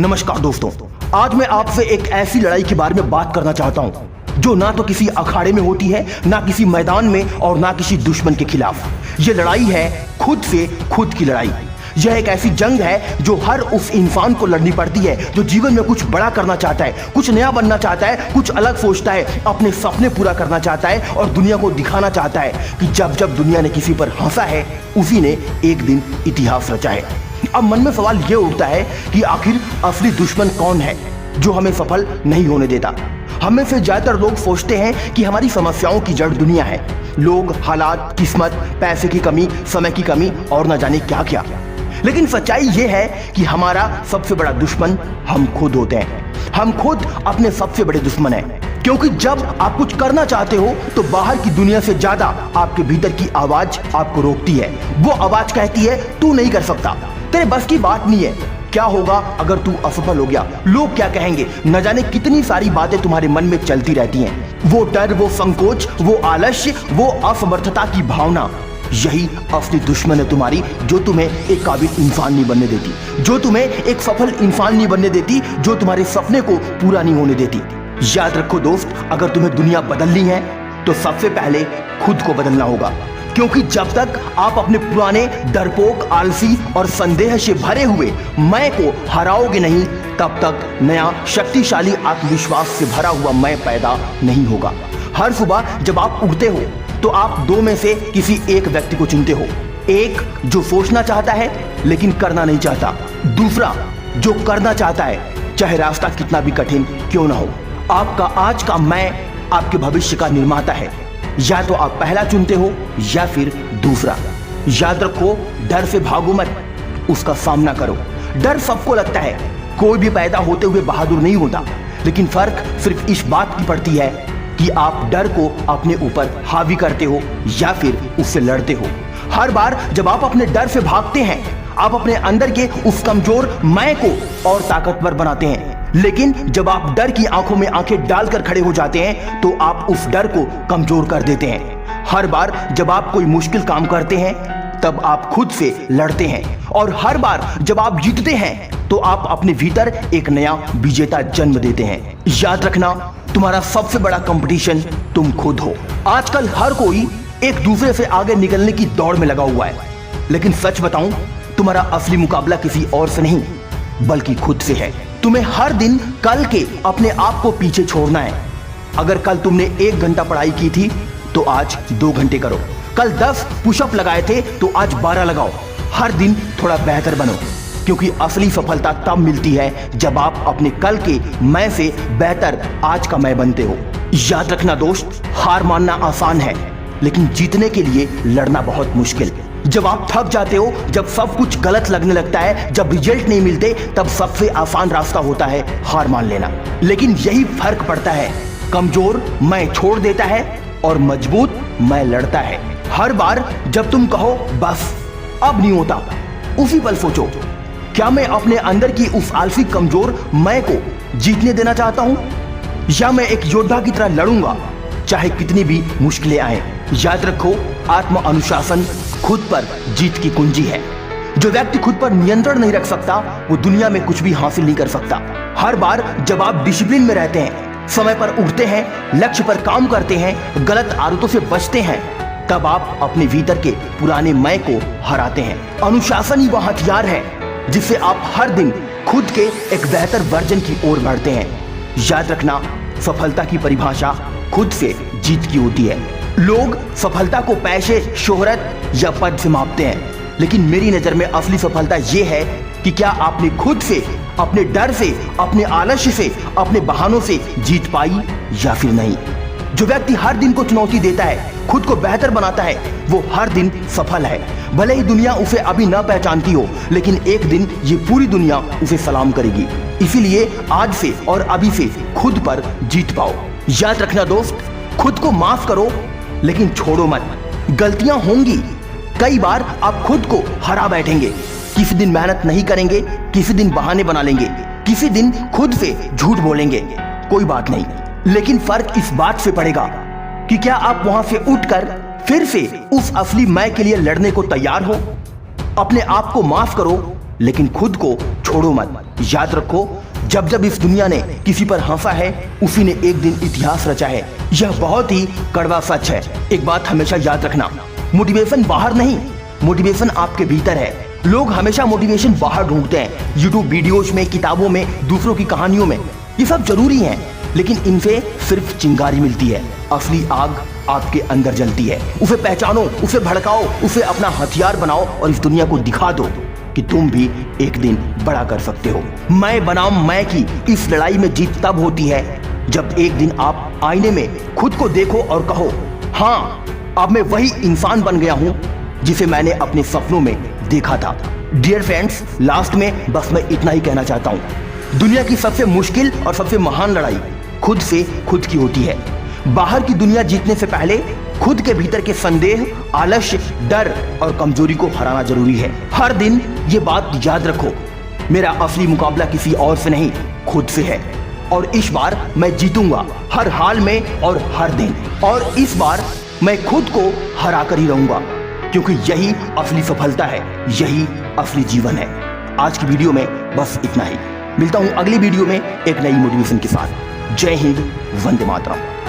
नमस्कार दोस्तों, आज मैं आपसे एक ऐसी लड़ाई के बारे में बात करना चाहता हूं जो ना तो किसी अखाड़े में होती है, ना किसी मैदान में और ना किसी दुश्मन के खिलाफ। यह लड़ाई है खुद से खुद की लड़ाई। यह एक ऐसी जंग है जो हर उस इंसान को लड़नी पड़ती है जो जीवन में कुछ बड़ा करना चाहता है, कुछ नया बनना चाहता है, कुछ अलग सोचता है, अपने सपने पूरा करना चाहता है और दुनिया को दिखाना चाहता है कि जब जब दुनिया ने किसी पर हंसा है उसी ने एक दिन इतिहास रचा है। अब मन में सवाल यह उठता है कि आखिर असली दुश्मन कौन है जो हमें सफल नहीं होने देता। हमें से ज्यादातर लोग सोचते हैं कि हमारी समस्याओं की जड़ दुनिया है, लोग, हालात, किस्मत, पैसे की कमी, समय की कमी और न जाने क्या क्या। लेकिन सच्चाई यह है कि हमारा सबसे बड़ा दुश्मन हम खुद होते हैं। हम खुद अपने सबसे बड़े दुश्मन हैं, क्योंकि जब आप कुछ करना चाहते हो तो बाहर की दुनिया से ज्यादा आपके भीतर की आवाज आपको रोकती है। वो आवाज कहती है तू नहीं कर सकता, तेरे बस की बात नहीं है, क्या होगा अगर तू असफल हो गया, लोग क्या कहेंगे, न जाने कितनी सारी बातें तुम्हारे मन में चलती रहती हैं। वो डर, वो संकोच, वो आलस्य, वो असमर्थता की भावना, यही असली दुश्मन है तुम्हारी, जो तुम्हें एक काबिल इंसान नहीं बनने देती, जो तुम्हें एक सफल इंसान नहीं बनने देती, जो तुम्हारे सपने को पूरा नहीं होने देती। याद रखो दोस्त, अगर तुम्हें दुनिया बदलनी है तो सबसे पहले खुद को बदलना होगा, क्योंकि जब तक आप अपने पुराने डरपोक, आलसी और संदेह से भरे हुए मैं को हराओगे नहीं, तब तक नया शक्तिशाली आत्मविश्वास से भरा हुआ मैं पैदा नहीं होगा। हर सुबह जब आप उठते हो तो आप दो में से किसी एक व्यक्ति को चुनते हो, एक जो सोचना चाहता है लेकिन करना नहीं चाहता, दूसरा जो करना चाहता है चाहे रास्ता कितना भी कठिन क्यों ना हो। आपका आज का मैं आपके भविष्य का निर्माता है। या तो आप पहला चुनते हो या फिर दूसरा। याद रखो, डर से भागो मत, उसका सामना करो। डर सबको लगता है, कोई भी पैदा होते हुए बहादुर नहीं होता, लेकिन फर्क सिर्फ इस बात की पड़ती है कि आप डर को अपने ऊपर हावी करते हो या फिर उससे लड़ते हो। हर बार जब आप अपने डर से भागते हैं, आप अपने अंदर के उस कमजोर मैं को और ताकतवर बनाते हैं, लेकिन जब आप डर की आंखों में आंखें डालकर खड़े हो जाते हैं तो आप उस डर को कमजोर कर देते हैं। हर बार जब आप कोई मुश्किल काम करते हैं तब आप खुद से लड़ते हैं, और हर बार जब आप जीतते हैं तो आप अपने भीतर एक नया विजेता जन्म देते हैं। याद रखना, तुम्हारा सबसे बड़ा कंपटीशन तुम खुद हो। आजकल हर कोई एक दूसरे से आगे निकलने की दौड़ में लगा हुआ है, लेकिन सच बताऊं, तुम्हारा असली मुकाबला किसी और से नहीं बल्कि खुद से है। तुम्हें हर दिन कल के अपने आप को पीछे छोड़ना है। अगर कल तुमने 1 घंटा पढ़ाई की थी तो आज 2 घंटे करो। कल 10 पुशअप लगाए थे तो आज 12 लगाओ। हर दिन थोड़ा बेहतर बनो, क्योंकि असली सफलता तब मिलती है जब आप अपने कल के मैं से बेहतर आज का मैं बनते हो। याद रखना दोस्त, हार मानना आसान है लेकिन जीतने के लिए लड़ना बहुत मुश्किल। जब आप थक जाते हो, जब सब कुछ गलत लगने लगता है, जब रिजल्ट नहीं मिलते, तब सबसे आसान रास्ता होता है हार मान लेना। लेकिन यही फर्क पड़ता है, कमजोर मैं छोड़ देता है और मजबूत मैं लड़ता है। हर बार जब तुम कहो बस अब नहीं होता, उसी पल सोचो, क्या मैं अपने अंदर की उस आलसी कमजोर मैं को जीतने देना चाहता हूं, या मैं एक योद्धा की तरह लड़ूंगा चाहे कितनी भी मुश्किलें आए। याद रखो, आत्म अनुशासन खुद पर जीत की कुंजी है। जो व्यक्ति खुद पर नियंत्रण नहीं रख सकता वो दुनिया में कुछ भी हासिल नहीं कर सकता। हर बार जब आप डिसिप्लिन में रहते हैं, समय पर उठते हैं, लक्ष्य पर काम करते हैं, गलत आदतों से बचते हैं, तब आप अपने भीतर के पुराने मैं को हराते हैं। अनुशासन ही वह हथियार है जिससे आप हर दिन खुद के एक बेहतर वर्जन की ओर बढ़ते हैं। याद रखना, सफलता की परिभाषा खुद से जीत की होती है। लोग सफलता को पैसे, शोहरत या पद से मापते हैं, लेकिन मेरी नजर में असली सफलता यह है कि क्या आपने खुद से, अपने डर से, अपने आलस्य से, अपने बहानों से जीत पाई या फिर नहीं। जो व्यक्ति हर दिन को चुनौती देता है, खुद को बेहतर बनाता है, वो हर दिन सफल है। भले ही दुनिया उसे अभी न पहचानती हो, लेकिन एक दिन ये पूरी दुनिया उसे सलाम करेगी। इसीलिए आज से और अभी से खुद पर जीत पाओ। याद रखना दोस्त, खुद को माफ करो लेकिन छोड़ो मत। गलतियां होंगी, कई बार आप खुद को हरा बैठेंगे, किसी दिन मेहनत नहीं करेंगे, किसी दिन बहाने बना लेंगे, किसी दिन खुद से झूठ बोलेंगे, कोई बात नहीं। लेकिन फर्क इस बात से पड़ेगा कि क्या आप वहां से उठकर फिर से उस असली मैं के लिए लड़ने को तैयार हो। अपने आप को माफ करो लेकिन खुद को छोड़ो मत। याद रखो, जब जब इस दुनिया ने किसी पर हंसा है, उसी ने एक दिन इतिहास रचा है। यह बहुत ही कड़वा सच है। एक बात हमेशा याद रखना, मोटिवेशन बाहर नहीं, मोटिवेशन आपके भीतर है। लोग हमेशा मोटिवेशन बाहर ढूंढते हैं, यूट्यूब वीडियोज में, किताबों में, दूसरों की कहानियों में। ये सब जरूरी है, लेकिन इनसे सिर्फ चिंगारी मिलती है। असली आग आपके अंदर जलती है। उसे पहचानो, उसे भड़काओ, उसे अपना हथियार बनाओ और इस दुनिया को दिखा दो कि तुम भी एक दिन बड़ा कर सकते हो। मैं बनाम मैं की इस लड़ाई में जीत तब होती है जब एक दिन आप आईने में खुद को देखो और कहो, हाँ, अब मैं वही इंसान बन गया हूं जिसे मैंने अपने सपनों में देखा था। डियर फ्रेंड्स, लास्ट में बस मैं इतना ही कहना चाहता हूं, दुनिया की सबसे मुश्किल और सबसे महान लड़ाई खुद से खुद की होती है। बाहर की दुनिया जीतने से पहले खुद के भीतर के संदेह, आलस्य, डर और कमजोरी को हराना जरूरी है। हर दिन ये बात याद रखो, मेरा असली मुकाबला किसी और से नहीं, खुद से है। और इस बार मैं जीतूंगा, हर हाल में और हर दिन। और इस बार मैं खुद को हरा कर ही रहूंगा, क्योंकि यही असली सफलता है, यही असली जीवन है। आज की वीडियो में बस इतना ही। मिलता हूं अगली वीडियो में एक नई मोटिवेशन के साथ। जय हिंद, वंदे मातरम।